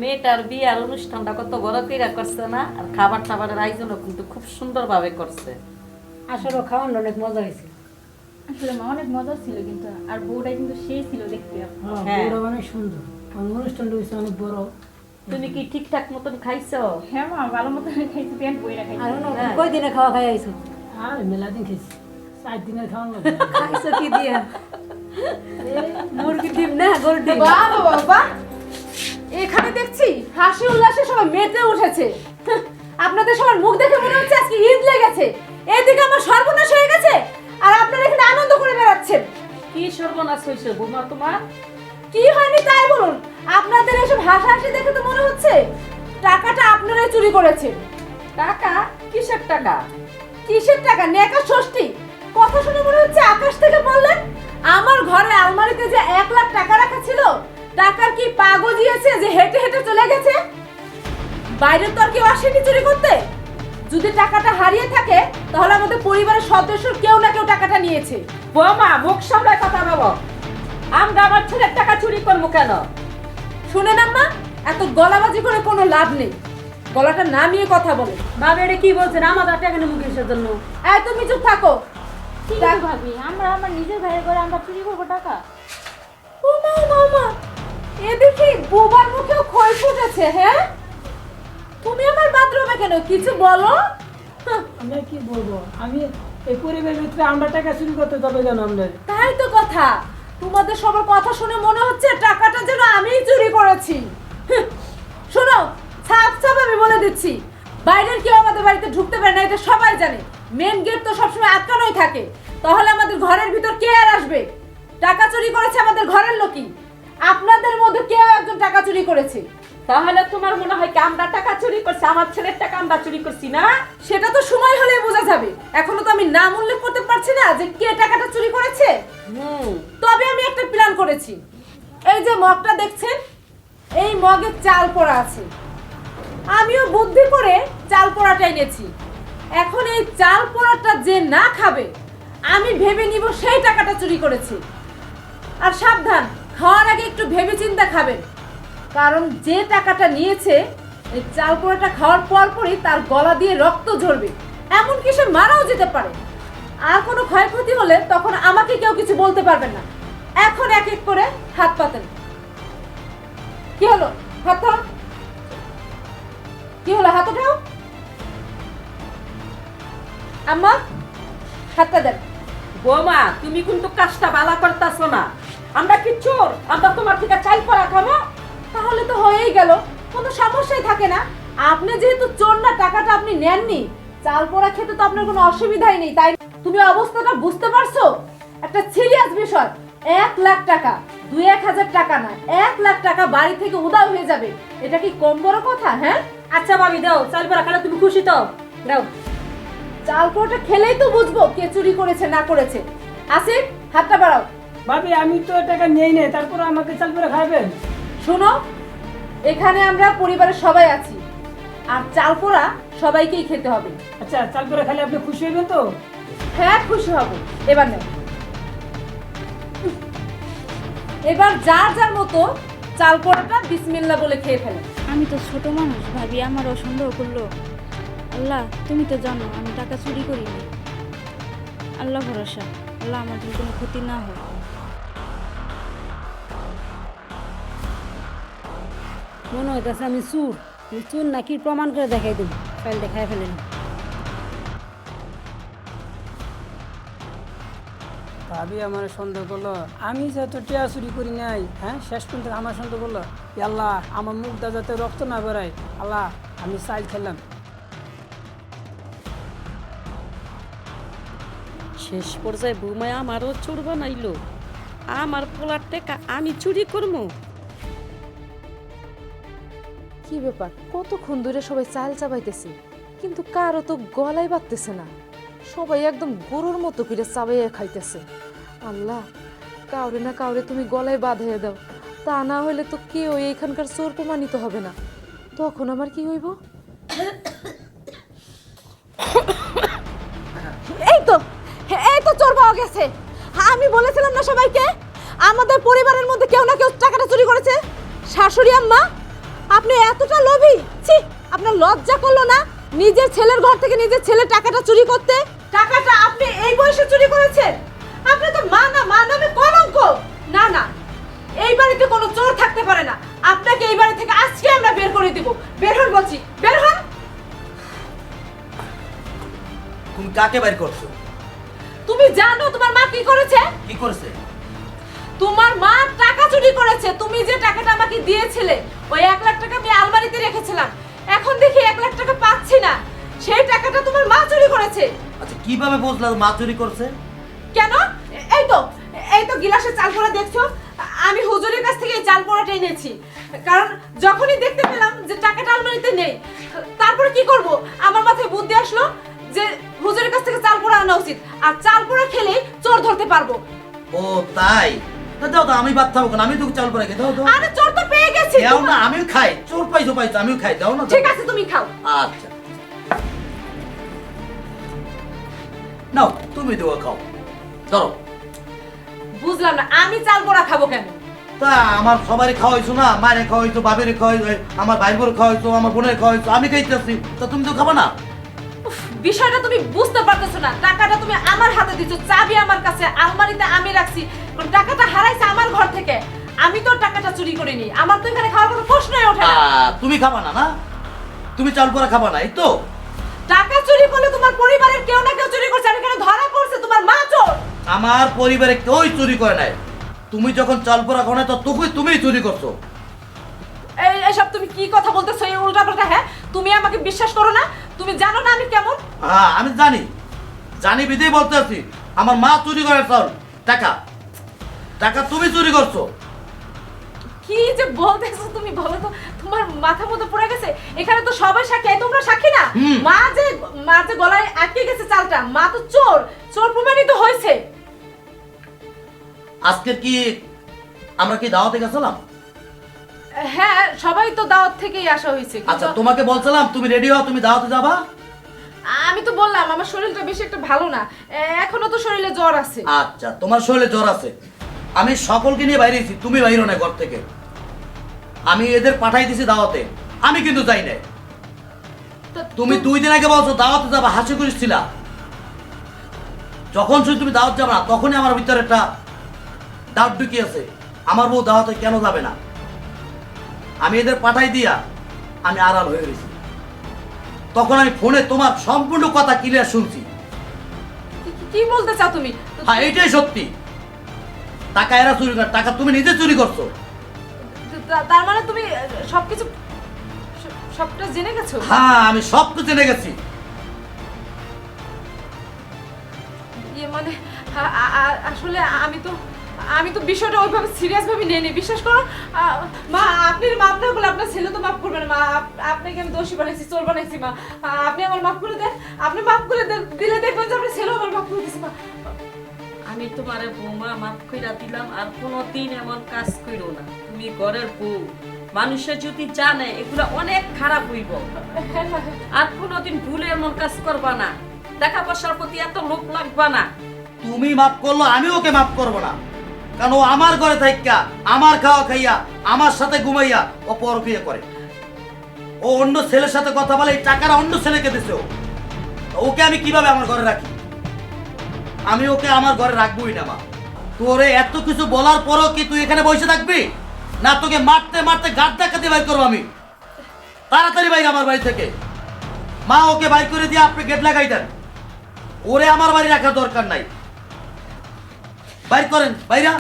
মেয়েটার বিয়ার অনুষ্ঠানটা কত বড় কইরা করছে না, আর খাবার টাবারের আয়োজনও কিন্তু খুব সুন্দরভাবে করছে। আসলে খাওয়ানো অনেক মজা হয়েছে। আসলে মা অনেক মজা ছিল কিন্তু, আর বউটা কিন্তু সেই ছিল দেখতে। হ্যাঁ। বউটা অনেক সুন্দর, অনুষ্ঠানটা হয়েছে অনেক বড়। তুমি কি ঠিকঠাক মতন খাইছো? হ্যাঁ মা, ভালো মতো খাইছি, পেট বইরা খাইছি। আর হ্যাঁ। কয়দিনে খাওয়া খাই আইছো? আর মেলা দিন খেয়েছি, 4 দিনের খাওয়ানো খাইছো কি দিয়া? মুরগি ডিম না গরুর ডিম? বাবা বাবা, এখানে দেখছি হাসি উল্লাসে সবাই মেতে উঠেছে। আপনাদের সবার মুখ দেখে মনে হচ্ছে আজকে ঈদ লেগেছে। এদিকে আমার সর্বনাশ হয়ে গেছে, আর আপনারা এখানে আনন্দ করে বেড়াচ্ছেন। কি সর্বনাশ হয়েছে বৌমা তোমার? কি হয়নি তাই বলুন। আপনাদের এসব হাসাহাসি দেখে তো মনে হচ্ছে টাকাটা আপনারাই চুরি করেছেন। টাকা? কিসের টাকা? কিসের টাকা? নেকা ষষ্ঠী। কথা শুনে মনে হচ্ছে আকাশ থেকে বললেন। আমার ঘরে আলমারিতে যে 1 লাখ টাকা রাখা ছিল, টাকার কি পা গজিয়েছে যে হেঁটে হেঁটে চলে গেছে? বাইরে তো আর কেউ আসেনি চুরি করতে। যদি টাকাটা হারিয়ে থাকে তাহলে আমাদের পরিবারের সদস্যর কেউ না কেউ টাকাটা নিয়েছে। বৌমা মুখ সামলায় কথা বলো। আমরা আমার ছেলের টাকা চুরি করবো কেন? শুনে না মা, এত গলাবাজি করে কোনো লাভ নেই। গলাটা নামিয়ে কথা বলে। বাবা এটা কি বলছেন? আমাদের টাকা নিয়ে মুখে এসার জন্য? এই তুমি চুপ থাকো। কি করে ভাবি, আমরা আমার নিজের ভাইয়ের ঘরে আমরা চুরি করবো টাকা? ও মা ও মা ও মা, এ দেখি বুবার মুখেও খই ফুটেছে। হ্যাঁ, তুমি আমার বাথরুমে কেন? কিছু বলো। হাহ, আমি আর কি বলবো, আমি এই পরিবারের ভিতরে আমরা টাকা চুরি করতে যাবে কেন? আমরা তাই তো কথা। তোমাদের সবার কথা শুনে মনে হচ্ছে টাকাটা যেন আমিই চুরি করেছি। হুঁ, শোনো, ছাপ ছাপ আমি বলে দিচ্ছি, বাইরের কেউ আমাদের বাড়িতে ঢুকতে পারে না, এটা সবাই জানে। মেন গেট তো সবসময় আটকানোই থাকে। তাহলে আমাদের ঘরের ভিতর কে আর আসবে? টাকা চুরি করেছে আমাদের ঘরের লোকই। আপনাদের মধ্যে কেউ একজন টাকা চুরি করেছে। তাহলে তোমার মনে হয় কি আমরা টাকা চুরি করছি? আমার ছেলের টাকা আমরা চুরি করছি না? সেটা তো সময় হলেই বোঝা যাবে। এখনো তো আমি নাম উল্লেখ করতে পারছি না যে কে টাকাটা চুরি করেছে। তবে আমি একটা প্ল্যান করেছি। এই যে মগটা দেখছেন, এই মগে চাল পড়া আছে। আমিও বুদ্ধি করে চাল পোড়াটা এনেছি। এখন এই চাল পোড়াটা যে না খাবে, আমি ভেবে নিব সেই টাকাটা চুরি করেছে। আর সাবধান, খাওয়ার আগে একটু ভেবে চিন্তা খাবেন, কারণ যে টাকাটা নিয়েছে এই চাল পোড়াটা খাওয়ার পরপরই তার গলা দিয়ে রক্ত ঝরবে, এমনকি সে মারাও যেতে পারে। আর কোনো ক্ষয়ক্ষতি হলে তখন আমাকে কেউ কিছু বলতে পারবেন না। এখন এক এক করে হাত পাতেন। কি হলো? হাত ধরো। কি হলো? হাত উঠাও। আম্মা, হাতটা দেন। বৌমা তুমি কিন্তু কাজটা বালা করতেছো না। আমরা কি চোর? আমরা তোমার থেকে চাল পড়া খাবো? তাহলে তো হয়েই গেল, কোনো সমস্যাই থাকে না। আপনি যেহেতু চোর না, টাকাটা আপনি নেননি, চাল পোড়া খেতে তো আপনার কোনো অসুবিধাই নেই, তাই তুমি অবস্থাটা বুঝতে পারছো? একটা সিরিয়াস বিষয়। 1 লাখ টাকা, 2-1 হাজার টাকা না, 1 লাখ টাকা বাড়ি থেকে উধাও হয়ে যাবে। এটা কি কম বড় কথা? হ্যাঁ, আচ্ছা ভাবি দাও, চাল পরা খেলে তুমি খুশি তো? দাও। চাল পোড়াটা খেলেই তো বুঝবো কে চুরি করেছে না করেছে। আসিফ, হাতটা বাড়াও। ভাবি আমি তো টাকা নেই নাই, তারপর আমাকে চাল করে খাবেন? শোনো, এখানে আমরা পরিবারের সবাই আছি, আর চাল পোড়া সবাইকেই খেতে হবে। আচ্ছা, চাল করে খালি আপনি খুশি হবেন তো? হ্যাঁ, খুশি হব। এবার নেও। এবার যার যার মতো চাল পোড়াটা বিসমিল্লাহ বলে খেয়ে ফেলেন। আমি তো ছোট মানুষ ভাবি, আমারও সন্দেহ করলো। আল্লাহ তুমি তো জানো আমি টাকা চুরি করিনি। আল্লাহ ভরসা, আল্লাহ আমার জন্য কোনো ক্ষতি না হয়। মনে হইতেছে আমি চুর। চুর নাকি প্রমাণ করে দেখাই দেব। ফাইল দেখাই ফেলেন। ভাবি আমার সন্দেহ করলো, আমি যেহেতু টিয়া চুরি করি নাই। হ্যাঁ, শেষ পর্যন্ত আমার সন্দেহ করলো। আল্লাহ আমার মুখটা যাতে রক্ত না বেড়ায়, আল্লাহ আমি চাল খেলাম। শেষ পর্যায়ে বৌমায় আমারও চোর বানাইলো। আমার পোলার টাকা আমি চুরি করবো? কি ব্যাপার, কতক্ষণ ধরে সবাই চাল চাবাইতেছে কিন্তু কারো তো গলায় বাঁধতেছে না। সবাই একদম গরুর মতো করে চাবাইয়া খাইতেছে। আল্লাহ, কাউরে না কাউরে তুমি গলায় বাঁধাইয়া দাও, তা না হলে তো কেউ এখানকার চোর প্রমাণিত হবে না। তখন আমার কি হইব? এই তো, এই তো চোর পাওয়া গেছে। আমি বলেছিলাম না সবাইকে আমাদের পরিবারের মধ্যে কেউ না কেউ টাকাটা চুরি করেছে। শাশুড়ি আম্মা, আপনি এতটা লোভী? ছি, আপনার লজ্জা করলো না নিজের ছেলের ঘর থেকে নিজের ছেলে টাকাটা চুরি করতে? টাকাটা আপনি এই বয়সে চুরি করেছেন? আপনি তো মা না, মা নামে কলঙ্ক। না না, এই বাড়িতে কোনো চোর থাকতে পারে না। আপনাকে এই বাড়ি থেকে আজকে আমরা বের করে দিব। বের হন বলছি, বের হন। তুমি কাকে বাইর করছো? তুমি জানো তোমার মা কি করেছে? কি করেছে? তোমার মা টাকা চুরি করেছে। তুমি যে টাকাটা আমাকে দিয়েছিলে, ওই 1 লাখ টাকা আমি আলমারিতে রেখেছিলাম। এখন দেখি 1 লাখ টাকা পাচ্ছি না। সেই টাকাটা তোমার মা চুরি করেছে। আচ্ছা কিভাবে বুঝলা মা চুরি করছে? কেন? এই তো গিলাসে চাল পোড়া দেখছো। আমি হুজুরের কাছ থেকে এই চাল পোড়াটা এনেছি, কারণ যখনই দেখতে পেলাম যে টাকাটা আলমারিতে নেই, তারপরে কি করব? আমার মাথায় বুদ্ধি আসলো যে হুজুরের কাছ থেকে চাল পোড়া আনা উচিত, আর চাল পোড়া খেলে চোর ধরতে পারবো। ও তাই? দাও দাও, আমি ভাত খাবো কেন? আমি তো চাল করে দাও দাও। আরে চোর তো পেয়ে গেছি। দাও না, আমিও খাই। চোর পাইছো আমিও খাই। দাও না। ঠিক আছে, তুমি খাও। আচ্ছা নাও, তুমি দেওয়া খাও। ধরো। বুঝলাম না, আমি চাল পোড়া খাবো কেন? তা আমার সবারই খাওয়াইছো না, মায়ের খাওয়াইছো, বাবের খাওয়াইছো, আমার ভাই বোনের খাওয়াইছো, আমার বোনের খাওয়াইছো, আমি খাইতেছি, তো তুমি তো খাবা না? উফ, বিষয়টা তুমি বুঝতে পারতেছো না। টাকাটা তুমি আমার হাতে দিছো, চাবি আমার কাছে, আলমারিতে আমি রাখছি। টাকাটা হারাইছে আমার ঘর থেকে। আমি তো টাকাটা চুরি করিনি। আমার তো এখানে খাওয়ার কোনো প্রশ্নই ওঠে না। তুমি খাবা না? না তুমি চাল পোড়া খাবা না, এই তো? টাকা চুরি করলে তোমার পরিবারের কেউ না কেউ চুরি করছে, আর এখানে ধরা পড়ছে তোমার মা চোর। আমার পরিবারে কেউই চুরি করে নাই। তুমি যখন চাল পোড়া খাও না, তো তুমিই চুরি করছো। এসব তুমি কি কথা বলতেছো? এই উল্টাপাল্টা। হ্যাঁ, তুমি আমাকে বিশ্বাস করো না? তুমি জানো না আমি কেমন? হ্যাঁ আমি জানি বিধেই বলতে আছি। আমার মা চুরি করে চাল টাকা টাকা তুমি চুরি করছো। কি যে বলতেছো তুমি, বলো তো? তোমার মাথা মতো পড়ে গেছে? এখানে তো সবাই সাক্ষী। এই তোমরা সাক্ষী না? মা যে গলায় আটকে গেছে চালটা, মা তো চোর প্রমাণিত হয়েছে। আজকে কি আমরা কি দাওয়াতে গেছিলাম? হ্যাঁ, সবাই তো দাওয়াত থেকেই আসা হয়েছে। আচ্ছা তোমাকে বলছিলাম তুমি রেডি হও, তুমি দাওয়াতে যাবা। আমি তো বললাম আমার শরীরটা বেশি একটা ভালো না, এখনো তো শরীরে জ্বর আছে। আচ্ছা তোমার শরীরে জ্বর আছে, আমি সকলকে নিয়ে বাইরেছি, তুমি বাইরো না ঘর থেকে। আমি এদের পাঠাই দিছি দাওয়াতে, আমি কিন্তু যাই নাই। তুমি 2 দিন আগে বলছো দাওয়াতে যাবা, হাসি করেছিলা। যখন শুনি তুমি দাওয়াত যাবে না, তখনই আমার ভিতরে একটা ডাউট ঢুকি আছে, আমার বউ দাওয়াতে কেন যাবে না। আমি এদের পাঠাই দিয়া আমি আড়াল হয়ে গেছি। তখন আমি ফোনে তোমার সম্পূর্ণ কথা ক্লিয়ার শুনছি। কি বলতে চাও তুমি? হ্যাঁ এইটাই সত্যি। টাকা এরা চুরি করে, টাকা তুমি নিজে চুরি করছো। তার মানে তুমি সবটা জেনে গেছো? হ্যাঁ আমি সব তো জেনে গেছি। মানে আসলে আমি তো বিষয়টা ওইভাবে সিরিয়াস ভাবে নিইনি। বিশ্বাস করো মা, আপনি মাপ না করলে আপনার ছেলে তো মাফ করবে না। মা, আপনাকে আমি দোষী বানাইছি, চোর বানাইছি। মা, আপনি আমার মাফ করে দেন। আপনি মাফ করে দিলে দেখবেন যে আপনার ছেলেও আমার মাফ করে দিয়েছে। মা, আমি তোমারে বৌমা মাফ কইরা দিলাম, আর কোনোদিন এমন কাজ কইরো না। তুমি ঘরের বউ, মানুষের যদি জানে এগুলো অনেক খারাপ হইব। আর কোনোদিন ভুলে এমন কাজ করবা না। টাকা পয়সার প্রতি এত লোভ লাগবা না। তুমি মাফ করলো, আমি ওকে মাফ করবো না। কারণ ও আমার ঘরে থাইকা, আমার খাওয়া খাইয়া, আমার সাথে ঘুমাইয়া ও পরক্রিয়া করে। ও অন্য ছেলের সাথে কথা বলে, এই টাকাটা অন্য ছেলেকে দিছে। ওকে আমি কিভাবে আমার ঘরে রাখি? আমি ওকে আমার ঘরে রাখবোই না। মা, তোরে এত কিছু বলার পরও কি তুই এখানে বসে থাকবি? না তোকে মারতে মারতে গাড় ধাক্কাতে বাইর করবো আমি। তাড়াতাড়ি বাইরে আমার বাড়ি থেকে। মা ওকে বাইর করে দিয়ে আপনি গেট লাগাই দেন। ওরে আমার বাড়ি রাখার দরকার নাই। বাইর করেন বাইরা।